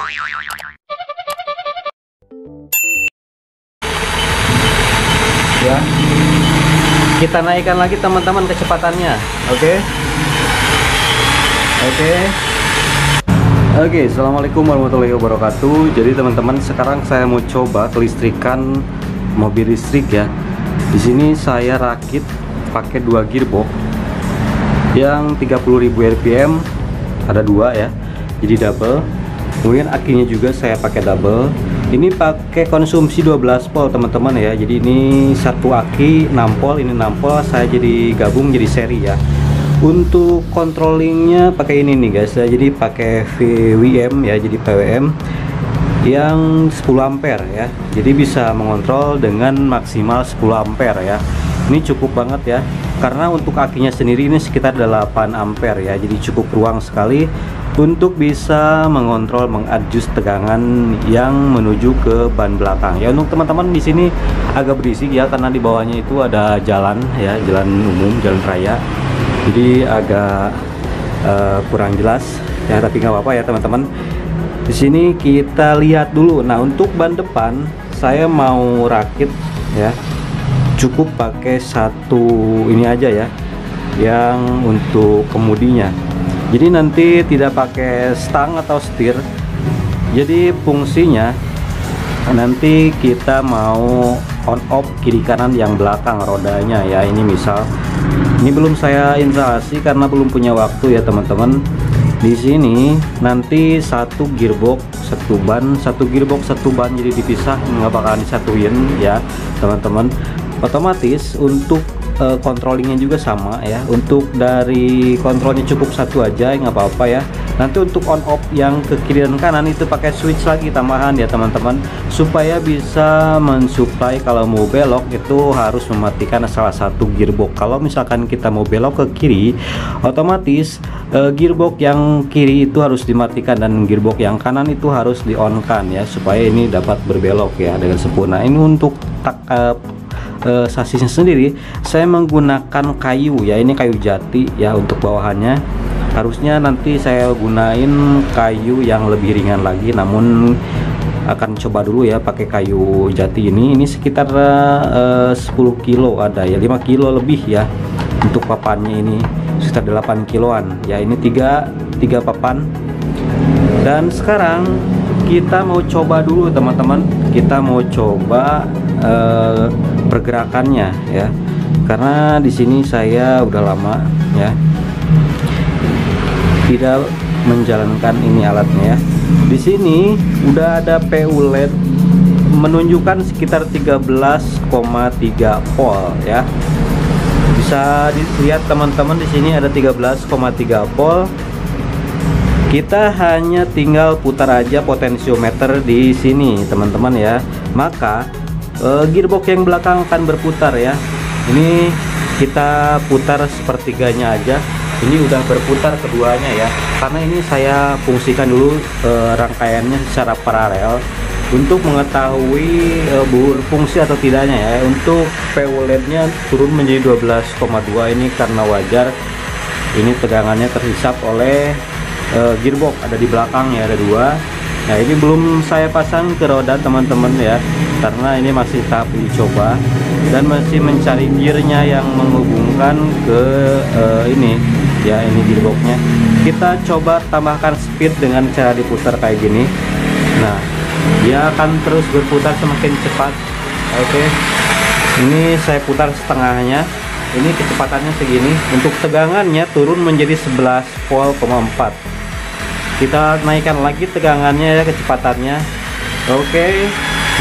Ya, kita naikkan lagi teman-teman kecepatannya. Oke. Assalamualaikum warahmatullahi wabarakatuh. Jadi teman-teman, sekarang saya mau coba kelistrikan mobil listrik ya. Di sini saya rakit pakai 2 gearbox yang 30.000 rpm, ada 2 ya, jadi double. Kemudian akinya juga saya pakai double. Ini pakai konsumsi 12 volt teman-teman ya. Jadi ini satu aki 6 volt, ini 6 volt, saya jadi gabung jadi seri ya. Untuk controllingnya pakai ini nih guys ya. Jadi pakai VWM ya, jadi PWM yang 10 ampere ya. Jadi bisa mengontrol dengan maksimal 10 ampere ya. Ini cukup banget ya, karena untuk akinya sendiri ini sekitar 8 ampere ya. Jadi cukup ruang sekali untuk bisa mengontrol, mengadjust tegangan yang menuju ke ban belakang ya. Untuk teman-teman di sini agak berisik ya, karena di bawahnya itu ada jalan ya, jalan umum, jalan raya. Jadi agak kurang jelas ya, tapi nggak apa-apa ya teman-teman. Di sini kita lihat dulu. Nah, untuk ban depan saya mau rakit ya, cukup pakai satu ini aja ya, yang untuk kemudinya. Jadi nanti tidak pakai stang atau setir. Jadi fungsinya nanti kita mau on off kiri kanan yang belakang rodanya ya. Ini misal, ini belum saya instalasi karena belum punya waktu ya teman-teman. Di sini nanti satu gearbox satu ban, satu gearbox satu ban, jadi dipisah, nggak bakalan disatuin ya teman-teman. Otomatis untuk controllingnya juga sama ya. Untuk dari kontrolnya cukup satu aja, nggak apa-apa ya. Nanti untuk on off yang ke kiri dan kanan itu pakai switch lagi tambahan ya teman-teman, supaya bisa mensuplai. Kalau mau belok itu harus mematikan salah satu gearbox. Kalau misalkan kita mau belok ke kiri, otomatis gearbox yang kiri itu harus dimatikan dan gearbox yang kanan itu harus di on kan ya, supaya ini dapat berbelok ya dengan sempurna. Ini untuk sasisnya sendiri saya menggunakan kayu ya, ini kayu jati ya. Untuk bawahannya harusnya nanti saya gunain kayu yang lebih ringan lagi, namun akan coba dulu ya pakai kayu jati ini. Ini sekitar 10 kilo ada ya, 5 kilo lebih ya. Untuk papannya ini sekitar 8 kiloan ya. Ini tiga papan. Dan sekarang kita mau coba dulu teman-teman, kita mau coba pergerakannya ya, karena di sini saya udah lama ya tidak menjalankan ini alatnya ya. Di sini udah ada PU LED menunjukkan sekitar 13,3 volt ya. Bisa dilihat teman-teman, di sini ada 13,3 volt. Kita hanya tinggal putar aja potensiometer di sini teman-teman ya. Maka gearbox yang belakang akan berputar ya. Ini kita putar sepertiganya aja. Ini udah berputar keduanya ya, karena ini saya fungsikan dulu rangkaiannya secara paralel untuk mengetahui berfungsi atau tidaknya ya. Untuk PU LED nya turun menjadi 12,2, ini karena wajar, ini tegangannya terhisap oleh gearbox ada di belakang ya, ada 2. Nah, ini belum saya pasang ke roda teman-teman ya, karena ini masih tahap uji coba dan masih mencari gearnya yang menghubungkan ke ini ya, ini gearboxnya. Kita coba tambahkan speed dengan cara diputar kayak gini. Nah, dia akan terus berputar semakin cepat. Oke, ini saya putar setengahnya, ini kecepatannya segini. Untuk tegangannya turun menjadi 11 volt, 4. Kita naikkan lagi tegangannya ya, kecepatannya. Oke,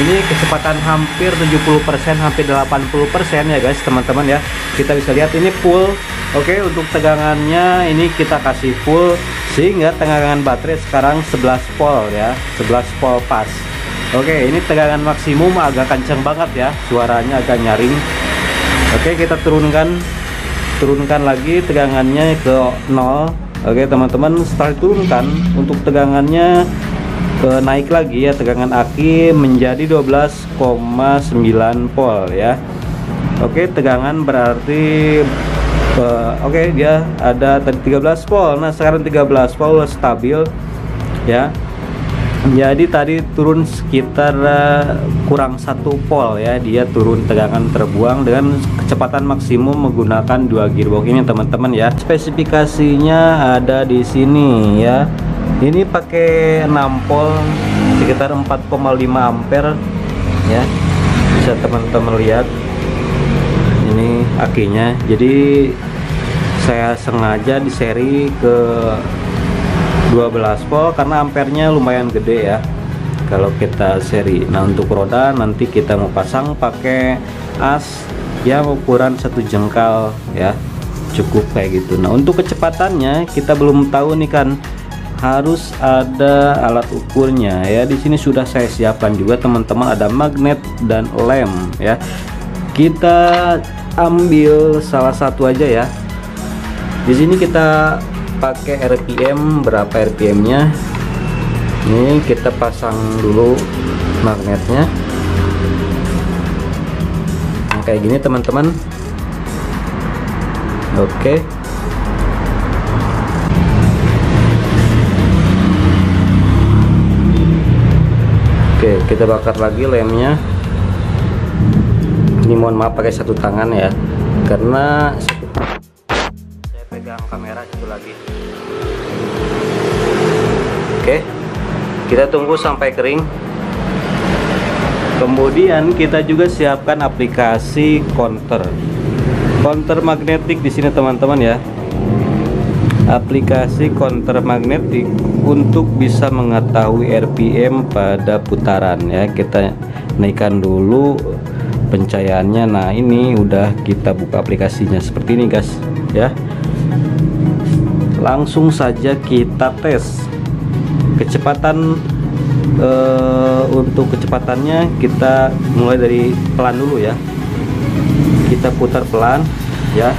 ini kecepatan hampir 70%, hampir 80% ya guys teman-teman ya. Kita bisa lihat ini full. Oke, untuk tegangannya ini kita kasih full, sehingga tegangan baterai sekarang 11 volt ya, 11 volt pas. Oke, ini tegangan maksimum agak kencang banget ya, suaranya agak nyaring. Oke, kita turunkan lagi tegangannya ke 0. Oke teman-teman, setelah diturunkan untuk tegangannya naik lagi ya, tegangan aki menjadi 12,9 volt ya. Oke, tegangan berarti oke, dia ada tadi 13 volt. Nah, sekarang 13 volt stabil ya. Jadi tadi turun sekitar kurang 1 volt ya, dia turun tegangan terbuang dengan kecepatan maksimum menggunakan 2 gearbox ini teman-teman ya. Spesifikasinya ada di sini ya. Ini pakai 6 volt sekitar 4,5 ampere ya. Bisa teman-teman lihat ini akinya. Jadi saya sengaja di seri ke 12 volt karena ampernya lumayan gede ya kalau kita seri. Nah, untuk roda nanti kita mau pasang pakai as yang ukuran 1 jengkal ya, cukup kayak gitu. Nah, untuk kecepatannya kita belum tahu nih kan, harus ada alat ukurnya ya. Di sini sudah saya siapkan juga teman-teman, ada magnet dan lem ya. Kita ambil salah satu aja ya. Di sini kita pakai RPM, berapa RPM-nya? Ini kita pasang dulu magnetnya. Nah, kayak gini teman-teman. Oke. Oke, kita bakar lagi lemnya. Ini mohon maaf pakai 1 tangan ya, karena saya pegang kamera itu lagi. Oke, kita tunggu sampai kering. Kemudian kita juga siapkan aplikasi counter magnetik di sini teman-teman ya. Aplikasi counter magnetik untuk bisa mengetahui RPM pada putaran ya. Kita naikkan dulu pencahayaannya. Nah, ini udah kita buka aplikasinya seperti ini guys ya. Langsung saja kita tes kecepatan. Untuk kecepatannya kita mulai dari pelan dulu ya, kita putar pelan ya.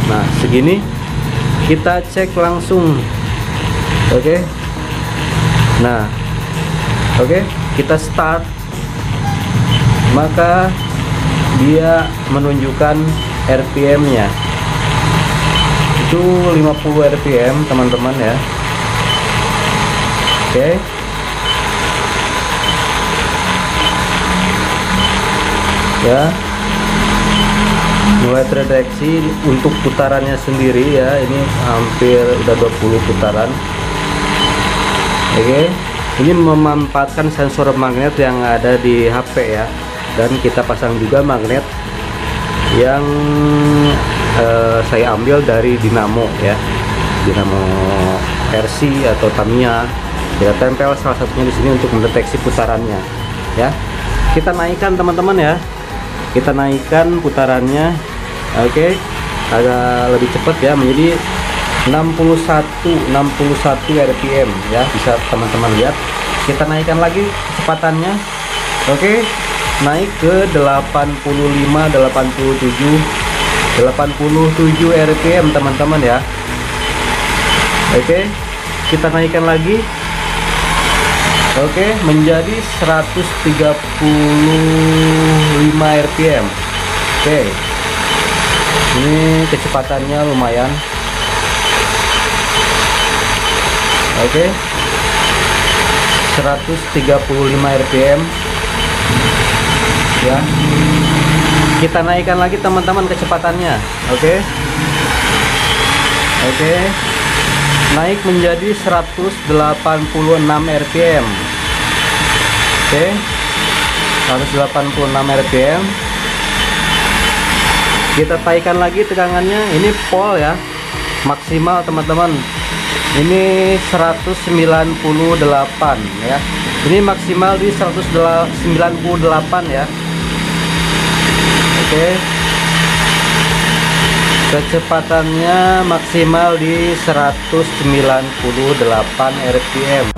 Nah, segini kita cek langsung. Oke. Nah, oke, kita start, maka dia menunjukkan RPM-nya itu 50 RPM teman-teman ya. Oke. Ya, mulai terdeteksi untuk putarannya sendiri ya. Ini hampir udah 20 putaran. Oke, ini memanfaatkan sensor magnet yang ada di HP ya, dan kita pasang juga magnet yang saya ambil dari dinamo ya, dinamo RC atau Tamiya. Kita tempel salah satunya di sini untuk mendeteksi putarannya ya. Kita naikkan teman-teman ya, kita naikkan putarannya. Oke, agak lebih cepat ya, menjadi 61 RPM ya, bisa teman-teman lihat. Kita naikkan lagi kecepatannya. Oke, naik ke 87 RPM teman-teman ya. Oke, kita naikkan lagi. Oke, menjadi 135 RPM. Oke, ini kecepatannya lumayan. Oke, 135 RPM ya. Kita naikkan lagi teman-teman kecepatannya. Oke. Oke, naik menjadi 186 RPM. Oke, 186 RPM. Kita taikan lagi tegangannya. Ini pol ya, maksimal teman-teman. Ini 198 ya. Ini maksimal di 198 ya. Oke, kecepatannya maksimal di 198 RPM.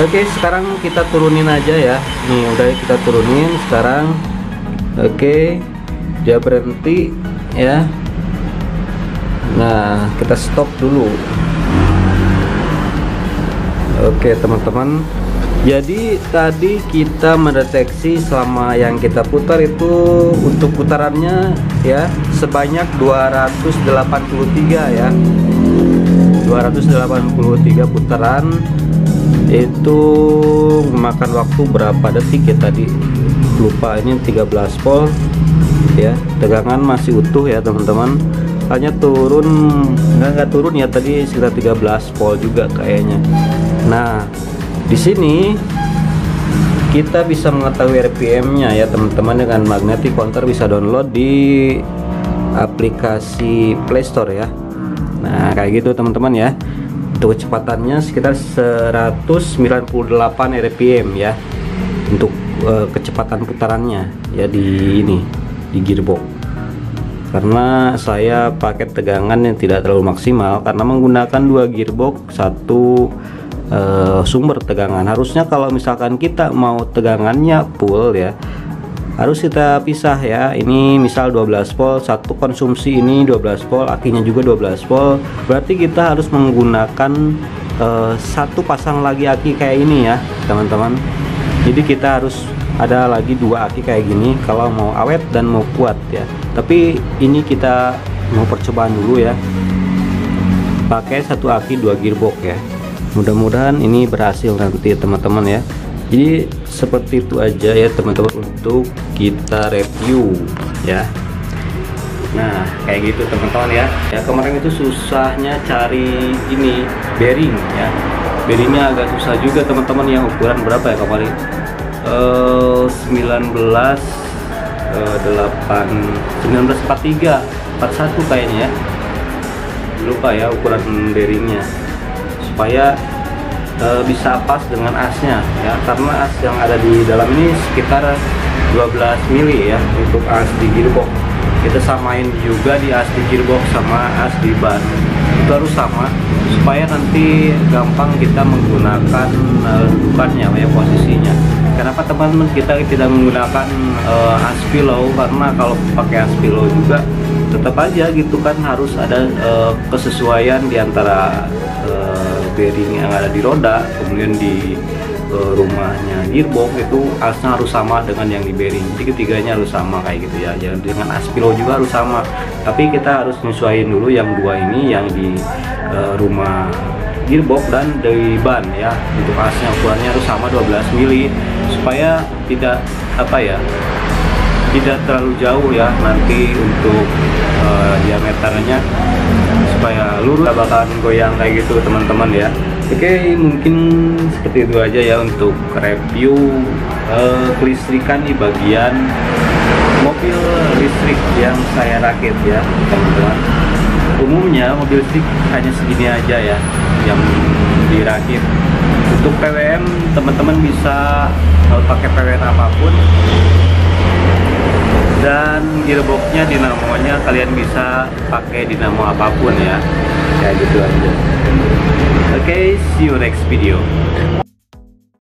Oke, sekarang kita turunin aja ya. Nih udah kita turunin sekarang. Oke, dia berhenti ya. Nah, kita stop dulu. Oke teman-teman, jadi tadi kita mendeteksi selama yang kita putar itu untuk putarannya ya sebanyak 283 ya, 283 putaran itu memakan waktu berapa detik ya tadi, lupa. Ini 13 volt ya, tegangan masih utuh ya teman-teman, hanya turun nggak turun ya tadi, sekitar 13 volt juga kayaknya. Nah di sini kita bisa mengetahui RPM-nya ya teman-teman dengan magnetic counter, bisa download di aplikasi Play Store ya. Nah kayak gitu teman-teman ya. Untuk kecepatannya sekitar 198 RPM ya untuk kecepatan putarannya ya di ini, di gearbox. Karena saya pakai tegangan yang tidak terlalu maksimal karena menggunakan dua gearbox, satu sumber tegangan. Harusnya kalau misalkan kita mau tegangannya full ya, harus kita pisah ya. Ini misal 12 volt, satu konsumsi ini 12 volt, akinya juga 12 volt. Berarti kita harus menggunakan satu pasang lagi aki kayak ini ya teman-teman. Jadi kita harus ada lagi dua aki kayak gini kalau mau awet dan mau kuat ya. Tapi ini kita mau percobaan dulu ya, pakai satu aki dua gearbox ya. Mudah-mudahan ini berhasil nanti teman-teman ya. Jadi seperti itu aja ya teman-teman untuk kita review ya. Nah kayak gitu teman-teman ya. Ya kemarin itu susahnya cari ini bearing ya. Bearingnya agak susah juga teman-teman ya. Ukuran berapa ya kemarin? 1943 41 kayaknya ya. Lupa ya ukuran bearingnya, supaya bisa pas dengan asnya ya, karena as yang ada di dalam ini sekitar 12 mili ya untuk as di gearbox. Kita samain juga di as di gearbox sama as di ban, itu harus sama supaya nanti gampang kita menggunakan dudukannya ya, posisinya. Kenapa teman-teman kita tidak menggunakan as pillow? Karena kalau pakai as pillow juga tetap aja gitu kan, harus ada kesesuaian di antara bearing yang ada di roda, kemudian di rumahnya gearbox itu asnya harus sama dengan yang di bearing. Jadi ketiganya harus sama kayak gitu ya. Jangan dengan as pillow juga harus sama. Tapi kita harus menyesuaikan dulu yang dua ini, yang di rumah gearbox dan di ban ya. Untuk asnya ukurannya harus sama 12 mili supaya tidak apa ya, tidak terlalu jauh ya nanti untuk diameternya, supaya lurus, gak bakalan goyang kayak gitu teman-teman ya. Oke, mungkin seperti itu aja ya untuk review kelistrikan di bagian mobil listrik yang saya rakit ya teman-teman. Umumnya mobil listrik hanya segini aja ya yang dirakit. Untuk PWM teman-teman bisa pakai PWM apapun, dan gearboxnya, dinamonya kalian bisa pakai dinamo apapun ya, kayak gitu aja. Oke, see you next video.